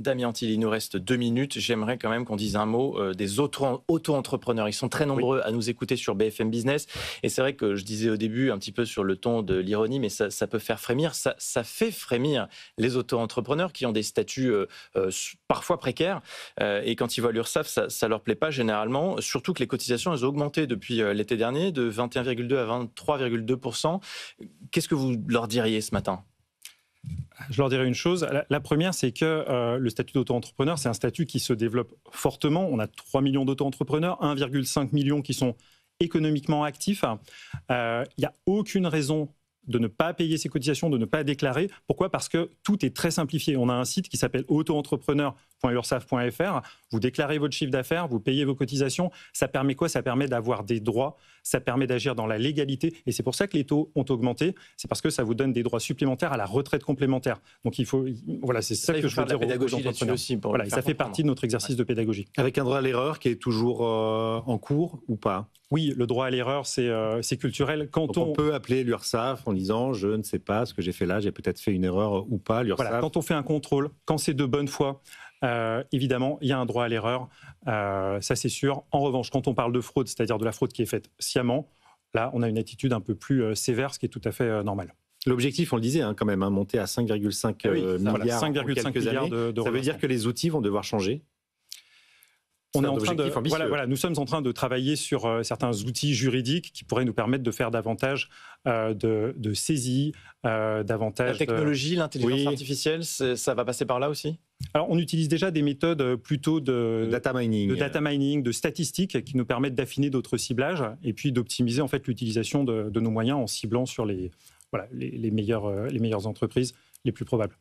Damien Antilles, il nous reste 2 minutes. J'aimerais quand même qu'on dise un mot des auto-entrepreneurs. Ils sont très nombreux à nous écouter sur BFM Business. Et c'est vrai que je disais au début, un petit peu sur le ton de l'ironie, mais ça peut faire frémir. Ça fait frémir les auto-entrepreneurs qui ont des statuts parfois précaires. Et quand ils voient l'URSSAF, ça leur plaît pas généralement. Surtout que les cotisations, elles ont augmenté depuis l'été dernier de 21,2 à 23,2%. Qu'est-ce que vous leur diriez ce matin ? Je leur dirais une chose. La première, c'est que le statut d'auto-entrepreneur, c'est un statut qui se développe fortement. On a 3 millions d'auto-entrepreneurs, 1,5 million qui sont économiquement actifs. Il n'y a aucune raison de ne pas payer ses cotisations, de ne pas déclarer. Pourquoi ? Parce que tout est très simplifié. On a un site qui s'appelle auto-entrepreneur.ursaf.fr. Vous déclarez votre chiffre d'affaires, vous payez vos cotisations. Ça permet quoi ? Ça permet d'avoir des droits, ça permet d'agir dans la légalité. Et c'est pour ça que les taux ont augmenté. C'est parce que ça vous donne des droits supplémentaires à la retraite complémentaire. Donc il faut, voilà, c'est ça que je veux dire aux entrepreneurs. Voilà, et ça fait partie de notre exercice de pédagogie. Avec un droit à l'erreur qui est toujours en cours ou pas ? Oui, le droit à l'erreur, c'est culturel. Donc on peut appeler l'URSSAF en disant « je ne sais pas ce que j'ai fait là, j'ai peut-être fait une erreur ou pas ». Voilà, quand on fait un contrôle, quand c'est de bonne foi, évidemment, il y a un droit à l'erreur, ça c'est sûr. En revanche, quand on parle de fraude, c'est-à-dire de la fraude qui est faite sciemment, là, on a une attitude un peu plus sévère, ce qui est tout à fait normal. L'objectif, on le disait quand même, monter à 5,5 milliards voilà, 5,5 milliards d'euros. Ça veut dire que les outils vont devoir changer ? On est en train nous sommes en train de travailler sur certains outils juridiques qui pourraient nous permettre de faire davantage de saisie, davantage... La technologie, l'intelligence artificielle, ça va passer par là aussi ? Alors, on utilise déjà des méthodes plutôt de data mining, de statistiques qui nous permettent d'affiner d'autres ciblages et puis d'optimiser en fait l'utilisation de nos moyens en ciblant sur les meilleures entreprises les plus probables.